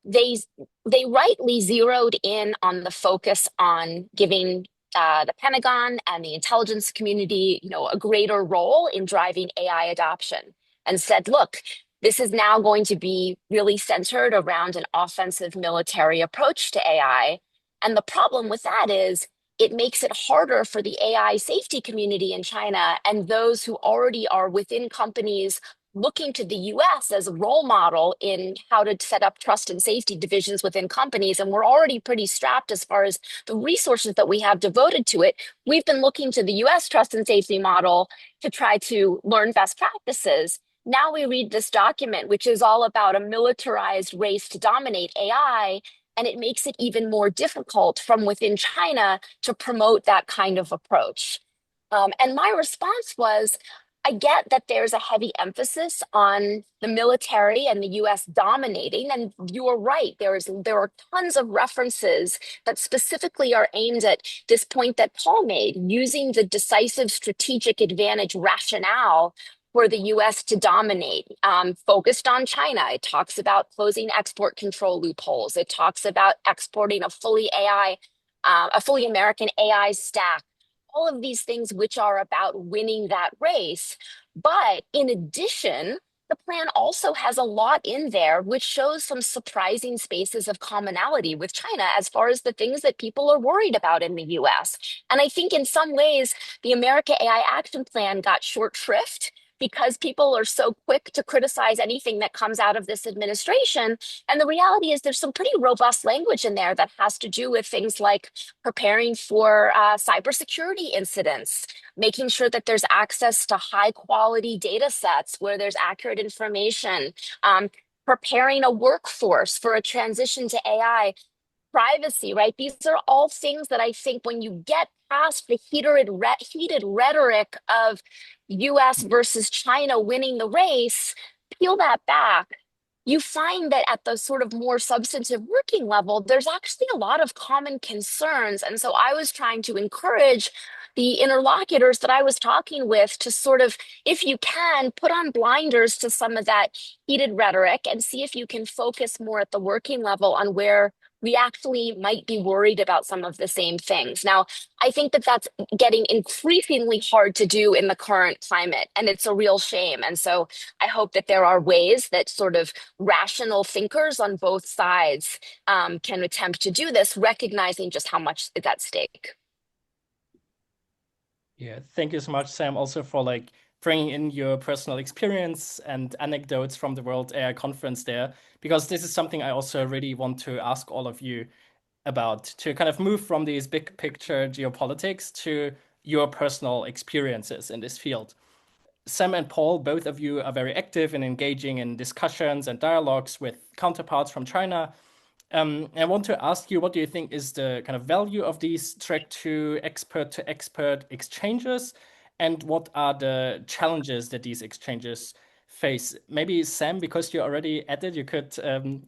they rightly zeroed in on the focus on giving the Pentagon and the intelligence community, a greater role in driving AI adoption, and said, look, this is now going to be really centered around an offensive military approach to AI. And the problem with that is it makes it harder for the AI safety community in China and those who already are within companies looking to the US as a role model in how to set up trust and safety divisions within companies. And we're already pretty strapped as far as the resources that we have devoted to it. We've been looking to the US trust and safety model to try to learn best practices. Now we read this document, which is all about a militarized race to dominate AI, and it makes it even more difficult from within China to promote that kind of approach. And my response was, I get that there's a heavy emphasis on the military and the US dominating, and you are right. There are tons of references that specifically are aimed at this point that Paul made, using the decisive strategic advantage rationale for the US to dominate, focused on China. It talks about closing export control loopholes. It talks about exporting a fully American AI stack. All of these things which are about winning that race. But in addition, the plan also has a lot in there which shows some surprising spaces of commonality with China as far as the things that people are worried about in the US. And I think in some ways, the America AI Action Plan got short shrift because people are so quick to criticize anything that comes out of this administration. And the reality is there's some pretty robust language in there that has to do with things like preparing for cybersecurity incidents, making sure that there's access to high quality data sets where there's accurate information, preparing a workforce for a transition to AI, privacy, right? These are all things that I think when you get past the heated rhetoric of US versus China winning the race, peel that back, you find that at the sort of more substantive working level, there's actually a lot of common concerns. And so I was trying to encourage the interlocutors that I was talking with to sort of, if you can, put on blinders to some of that heated rhetoric and see if you can focus more at the working level on where we actually might be worried about some of the same things. Now, I think that that's getting increasingly hard to do in the current climate, and it's a real shame. And so I hope that there are ways that sort of rational thinkers on both sides can attempt to do this, recognizing just how much is at stake. Yeah, thank you so much, Sam, also for like bringing in your personal experience and anecdotes from the World AI Conference there, because this is something I also really want to ask all of you about, to kind of move from these big picture geopolitics to your personal experiences in this field. Sam and Paul, both of you are very active in engaging in discussions and dialogues with counterparts from China. I want to ask you, what do you think is the kind of value of these track to expert exchanges, and what are the challenges that these exchanges face? Maybe Sam, because you're already at it, you could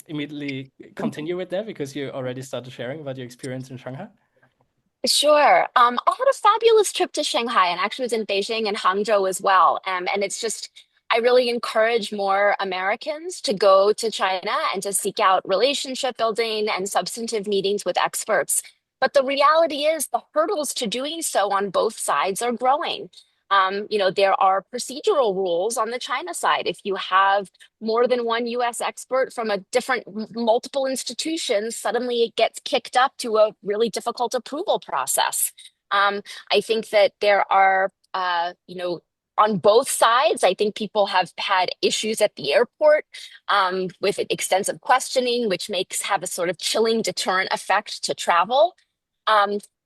immediately continue with that because you already started sharing about your experience in Shanghai. Sure. I had a fabulous trip to Shanghai and actually was in Beijing and Hangzhou as well. And it's just, I really encourage more Americans to go to China and to seek out relationship building and substantive meetings with experts. But the reality is the hurdles to doing so on both sides are growing. There are procedural rules on the China side. If you have more than one US expert from a different multiple institutions, suddenly it gets kicked up to a really difficult approval process. I think that there are, on both sides, I think people have had issues at the airport with extensive questioning, which have a sort of chilling deterrent effect to travel.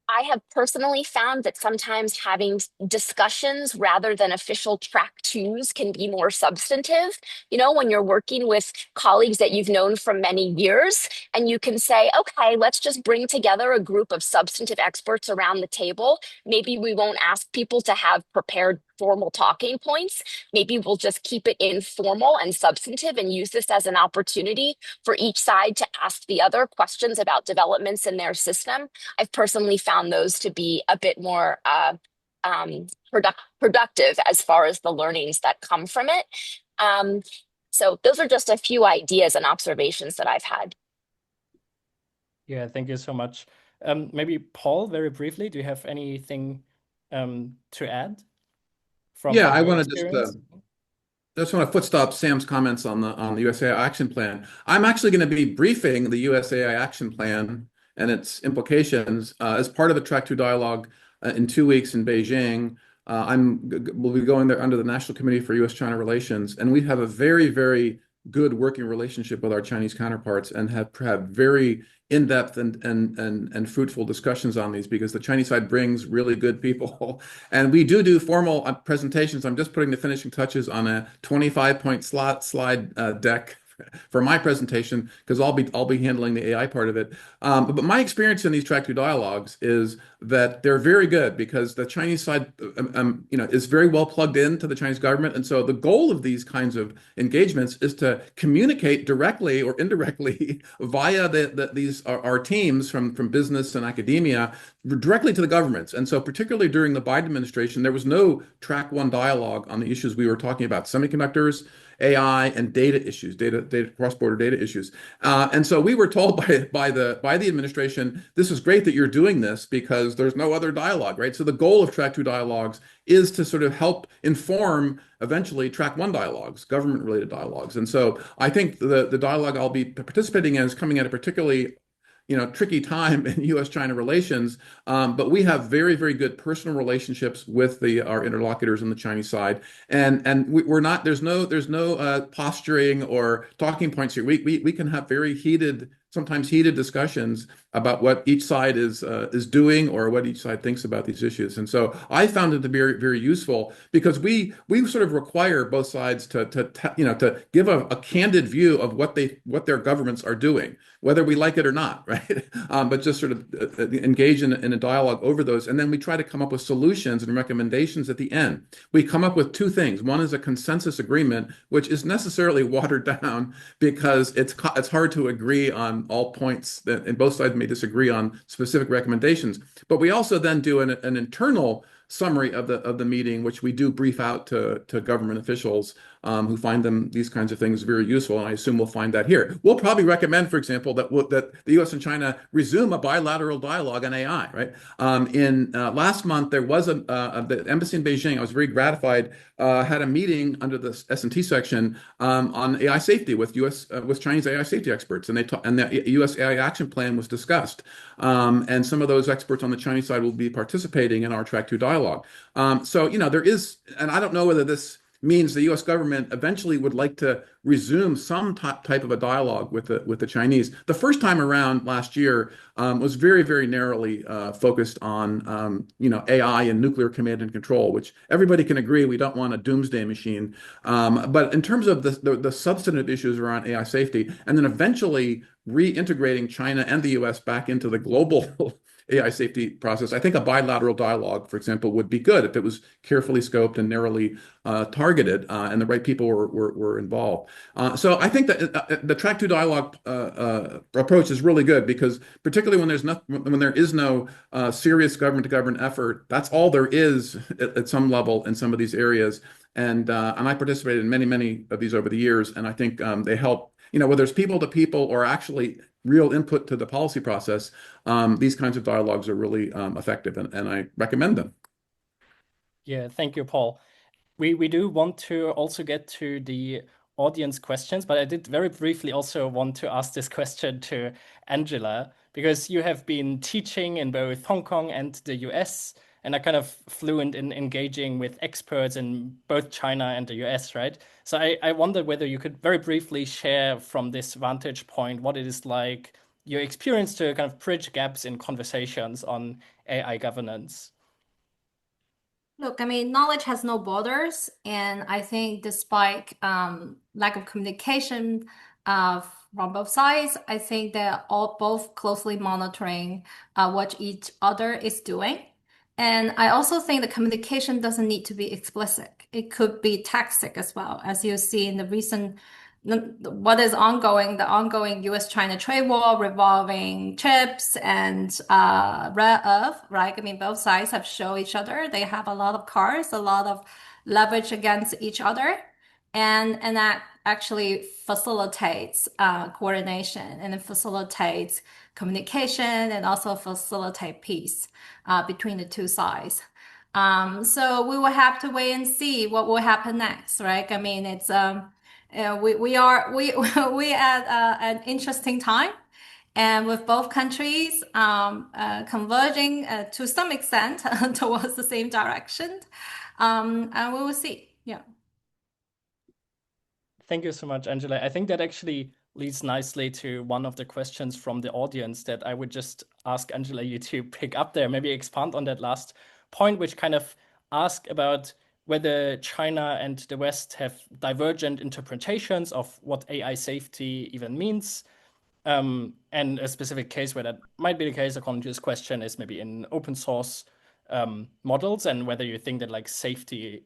I have personally found that sometimes having discussions rather than official track twos can be more substantive. When you're working with colleagues that you've known for many years, and you can say, okay, let's just bring together a group of substantive experts around the table. Maybe we won't ask people to have prepared formal talking points. Maybe we'll just keep it informal and substantive and use this as an opportunity for each side to ask the other questions about developments in their system. I've personally found those to be a bit more productive as far as the learnings that come from it. So those are just a few ideas and observations that I've had. Yeah, thank you so much. Maybe Paul, very briefly, do you have anything to add? Yeah, I want to just want to footstop Sam's comments on the USAI Action Plan. I'm actually going to be briefing the USAI Action Plan and its implications as part of the Track 2 dialogue in 2 weeks in Beijing. We'll be going there under the National Committee for U.S.-China Relations, and we have a very, very good working relationship with our Chinese counterparts and have very in-depth and fruitful discussions on these, because the Chinese side brings really good people. And we do formal presentations. I'm just putting the finishing touches on a 25-point slide deck for my presentation, because I'll be handling the AI part of it. But my experience in these Track 2 dialogues is that they're very good, because the Chinese side, is very well plugged into the Chinese government, and so the goal of these kinds of engagements is to communicate directly or indirectly via our teams from business and academia directly to the governments. And so, particularly during the Biden administration, there was no Track 1 dialogue on the issues we were talking about: semiconductors, AI, and data issues, cross-border data issues. And so we were told by the administration, this is great that you're doing this because there's no other dialogue, right? So the goal of Track 2 dialogues is to sort of help inform eventually Track 1 dialogues, government-related dialogues. And so I think the dialogue I'll be participating in is coming at a particularly tricky time in U.S.-China relations, but we have very, very good personal relationships with our interlocutors on the Chinese side, and we're not. There's no posturing or talking points here. We can have very sometimes heated discussions about what each side is doing or what each side thinks about these issues. And so I found it to be very, very useful because we sort of require both sides to give a candid view of what their governments are doing, whether we like it or not, right? But just sort of engage in a dialogue over those, and then we try to come up with solutions and recommendations at the end. We come up with two things. One is a consensus agreement, which is necessarily watered down because it's hard to agree on all points, and both sides may disagree on specific recommendations. But we also then do an internal summary of the meeting, which we do brief out to government officials who find these kinds of things very useful, and I assume we'll find that here. We'll probably recommend, for example, that the U.S. and China resume a bilateral dialogue on AI. Right? In last month, there was the embassy in Beijing. I was very gratified. Had a meeting under the S&T section on AI safety with Chinese AI safety experts, and the U.S. AI action plan was discussed. And some of those experts on the Chinese side will be participating in our Track 2 dialogue. So there is, and I don't know whether this means the U.S. government eventually would like to resume some type of a dialogue with the Chinese. The first time around last year was very, very narrowly focused on AI and nuclear command and control, which everybody can agree we don't want a doomsday machine. But in terms of the substantive issues around AI safety, and then eventually reintegrating China and the U.S. back into the global AI safety process, I think a bilateral dialogue, for example, would be good if it was carefully scoped and narrowly targeted, and the right people were involved. So I think that the Track 2 dialogue approach is really good because, particularly when there is no serious government-to-government effort, that's all there is at some level in some of these areas. And I participated in many of these over the years, and I think they help. Whether it's people to people or actually real input to the policy process, these kinds of dialogues are really effective, and I recommend them. Yeah, thank you, Paul. We do want to also get to the audience questions, but I did very briefly also want to ask this question to Angela, because you have been teaching in both Hong Kong and the US, and are kind of fluent in engaging with experts in both China and the US, right? So I wondered whether you could very briefly share from this vantage point what it is like, your experience to kind of bridge gaps in conversations on AI governance. Look, I mean, knowledge has no borders, and I think despite lack of communication from both sides, I think they're both closely monitoring what each other is doing. And I also think the communication doesn't need to be explicit. It could be tactic as well, as you see in the recent what is ongoing, the ongoing US-China trade war revolving chips and rare earth, right? I mean, both sides have shown each other. They have a lot of cards, a lot of leverage against each other. And that actually facilitates coordination, and it facilitates communication, and also facilitate peace between the two sides. So we will have to wait and see what will happen next, right? I mean, it's we at an interesting time, and with both countries converging to some extent towards the same direction, and we will see. Yeah. Thank you so much, Angela. I think that actually leads nicely to one of the questions from the audience that I would just ask Angela you to pick up there, maybe expand on that last point, which kind of ask about whether China and the West have divergent interpretations of what AI safety even means. And a specific case where that might be the case, according to this question, is maybe in open source models, and whether you think that like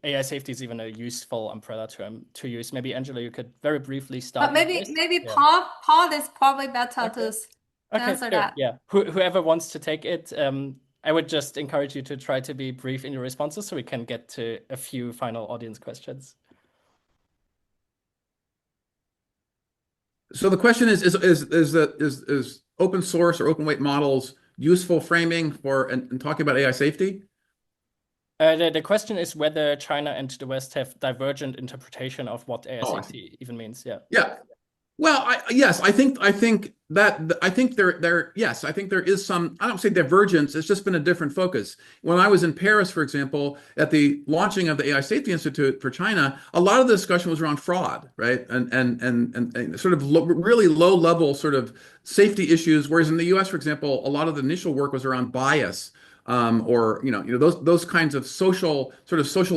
AI safety is even a useful umbrella term to use. Maybe Angela, you could very briefly start. But maybe Paul is probably better to answer that. Yeah, whoever wants to take it. I would just encourage you to try to be brief in your responses so we can get to a few final audience questions. So the question is open source or open weight models useful framing for and talking about AI safety? The question is whether China and the West have divergent interpretation of what AI safety even means. Yeah. Yeah. Well, yes, I think I think yes, I think there is some, I don't say divergence, it's just been a different focus. When I was in Paris, for example, at the launching of the AI Safety Institute for China, a lot of the discussion was around fraud, right? And sort of really low level sort of safety issues. Whereas in the US, for example, a lot of the initial work was around bias. Or those kinds of social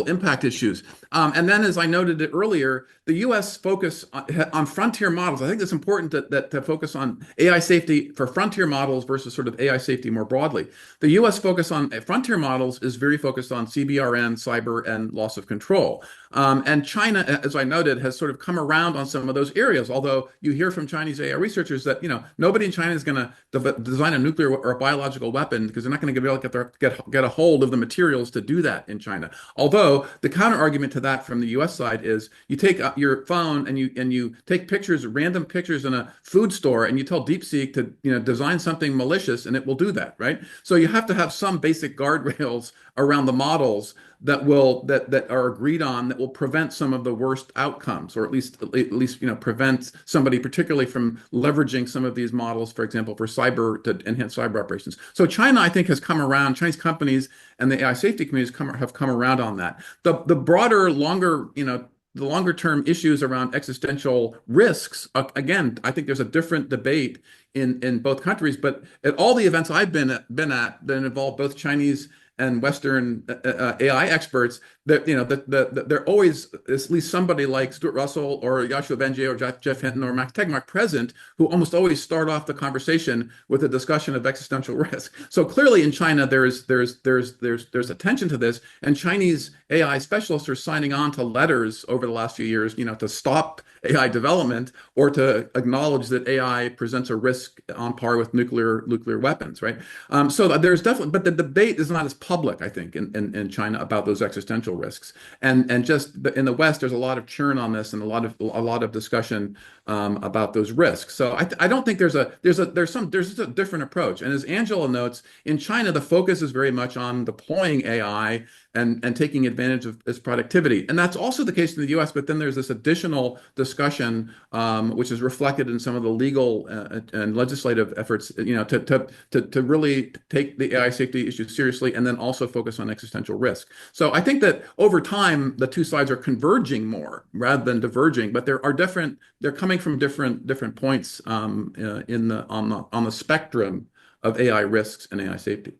impact issues, and then as I noted it earlier, the U.S. focus on frontier models. I think it's important to focus on AI safety for frontier models versus sort of AI safety more broadly. The U.S. focus on frontier models is very focused on CBRN, cyber, and loss of control. And China, as I noted, has sort of come around on some of those areas. Although you hear from Chinese AI researchers that nobody in China is going to design a nuclear or a biological weapon because they're not going to be able to get a hold of the materials to do that in China. Although the counter argument to that from the U.S. side is you take your phone and you take pictures, random pictures in a food store, and you tell DeepSeek to design something malicious, and it will do that, right? So you have to have some basic guardrails around the models that are agreed on that will prevent some of the worst outcomes, or at least prevent somebody particularly from leveraging some of these models, for example, for cyber to enhance cyber operations. So China, I think, has come around. Chinese companies and the AI safety communities have come around on that. The broader, the longer term issues around existential risks, again, I think there's a different debate in both countries. But at all the events I've been at that involve both Chinese and Western AI experts, that they're always at least somebody like Stuart Russell or Yoshua Bengio or Jeff Hinton or Max Tegmark present, who almost always start off the conversation with a discussion of existential risk. So clearly in China there's attention to this, and Chinese AI specialists are signing on to letters over the last few years, to stop AI development or to acknowledge that AI presents a risk on par with nuclear weapons, right? So there's definitely, but the debate is not as public, I think, in China about those existential risks. And just in the West, there's a lot of churn on this and a lot of discussion about those risks. So I don't think there's a different approach. And as Angela notes, in China, the focus is very much on deploying AI and taking advantage of its productivity. And that's also the case in the US, but then there's this additional discussion, which is reflected in some of the legal and legislative efforts, to really take the AI safety issue seriously and then also focus on existential risk. So I think that over time, the two sides are converging more rather than diverging, but they're coming from different points on the spectrum of AI risks and AI safety.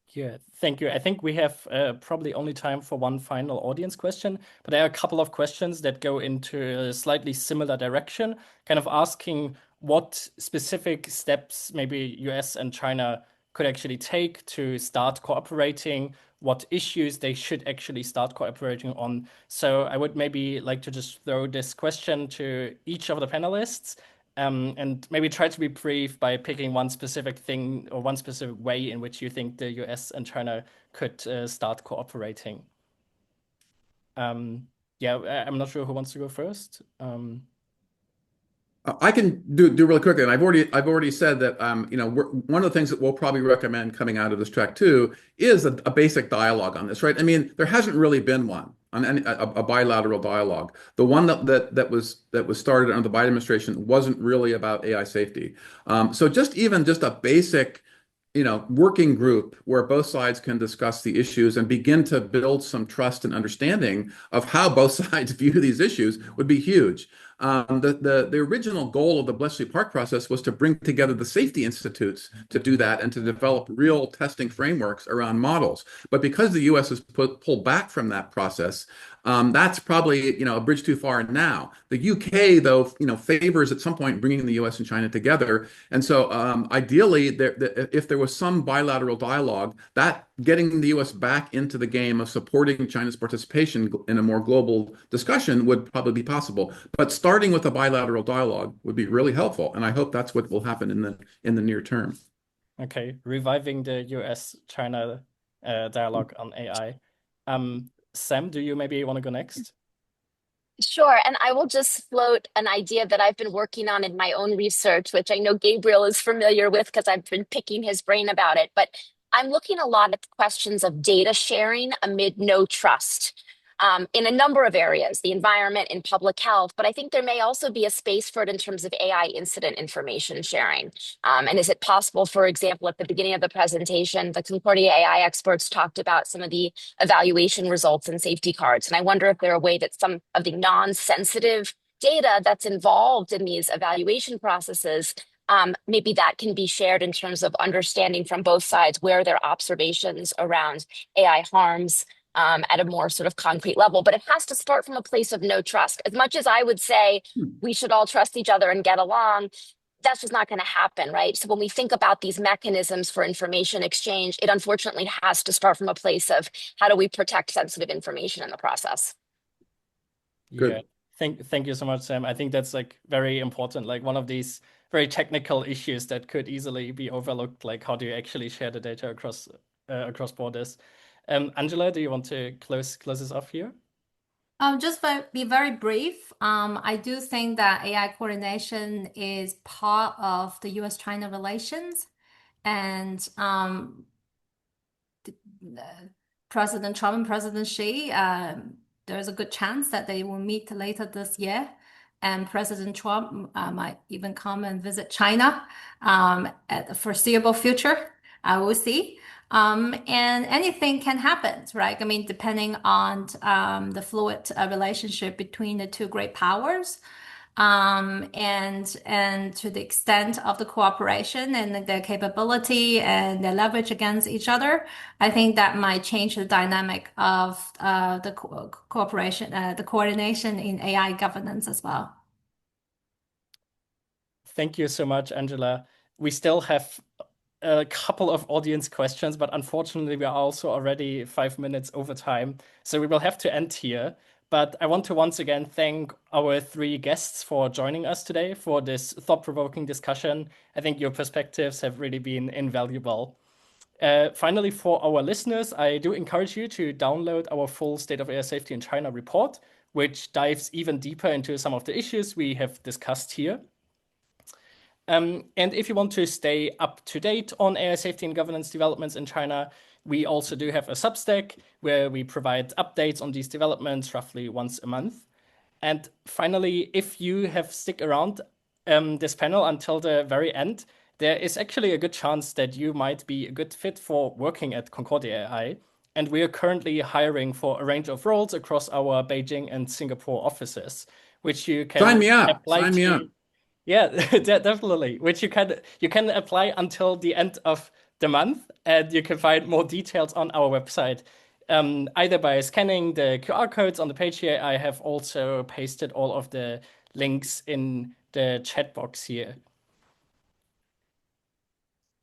Yeah, thank you. I think we have probably only time for one final audience question, but there are a couple of questions that go into a slightly similar direction, kind of asking what specific steps maybe US and China could actually take to start cooperating, what issues they should actually start cooperating on. So I would maybe like to just throw this question to each of the panelists. And maybe try to be brief by picking one specific thing or one specific way in which you think the US and China could start cooperating. Yeah, I'm not sure who wants to go first. I can do really quickly, and I've already said that one of the things that we'll probably recommend coming out of this track too is a basic dialogue on this, right? I mean, there hasn't really been one on a bilateral dialogue. The one that was started under the Biden administration wasn't really about AI safety. So just a basic working group where both sides can discuss the issues and begin to build some trust and understanding of how both sides view these issues would be huge. The original goal of the Bletchley Park process was to bring together the safety institutes to do that and to develop real testing frameworks around models. But because the U.S. has pulled back from that process, that's probably a bridge too far now. The UK, though, favors at some point bringing the U.S. and China together. And so ideally, if there was some bilateral dialogue, that getting the U.S. back into the game of supporting China's participation in a more global discussion would probably be possible. But starting with a bilateral dialogue would be really helpful. And I hope that's what will happen in the near term. Okay, reviving the US-China dialogue on AI. Sam, do you maybe want to go next? Sure. And I will just float an idea that I've been working on in my own research, which I know Gabriel is familiar with because I've been picking his brain about it. But I'm looking a lot at questions of data sharing amid no trust. in a number of areas, the environment and public health, but I think there may also be a space for it in terms of AI incident information sharing. And is it possible, for example, at the beginning of the presentation, the Concordia AI experts talked about some of the evaluation results and safety cards. And I wonder if there's a way that some of the non-sensitive data that's involved in these evaluation processes, maybe that can be shared in terms of understanding from both sides where their observations around AI harms at a more sort of concrete level. But it has to start from a place of no trust. As much as I would say we should all trust each other and get along, that's just not going to happen, right? So when we think about these mechanisms for information exchange, it unfortunately has to start from a place of how do we protect sensitive information in the process? Good. Yeah, thank you so much, Sam. I think that's like very important, like one of these very technical issues that could easily be overlooked, like how do you actually share the data across borders? Angela, do you want to close this off here? Just be very brief. I do think that AI coordination is part of the US-China relations, and President Trump and President Xi, there's a good chance that they will meet later this year, and President Trump might even come and visit China at the foreseeable future. I will see. And anything can happen, right? I mean, depending on the fluid relationship between the two great powers, and to the extent of the cooperation and their capability and their leverage against each other, I think that might change the dynamic of the cooperation, the coordination in AI governance as well. Thank you so much, Angela. We still have a couple of audience questions, but unfortunately, we are also already 5 minutes over time. So we will have to end here. But I want to once again thank our 3 guests for joining us today for this thought-provoking discussion. I think your perspectives have really been invaluable. Finally, for our listeners, I do encourage you to download our full State of AI Safety in China report, which dives even deeper into some of the issues we have discussed here. And if you want to stay up to date on AI safety and governance developments in China, we also do have a Substack where we provide updates on these developments roughly once a month. And finally, if you have stick around this panel until the very end, there is actually a good chance that you might be a good fit for working at Concordia AI. And we are currently hiring for a range of roles across our Beijing and Singapore offices, which you can Sign me up. apply Sign me up. Yeah, definitely. Which you can apply until the end of the month, and you can find more details on our website, either by scanning the QR codes on the page here. I have also pasted all of the links in the chat box here.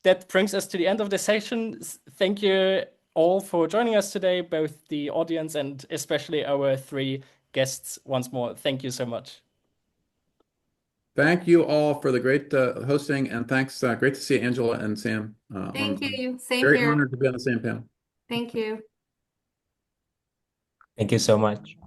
That brings us to the end of the session. Thank you all for joining us today, both the audience and especially our 3 guests once more. Thank you so much. Thank you all for the great hosting, and thanks. Great to see Angela and Sam. Thank you. Same Very here. honored to be on the same panel. Thank you. Thank you so much.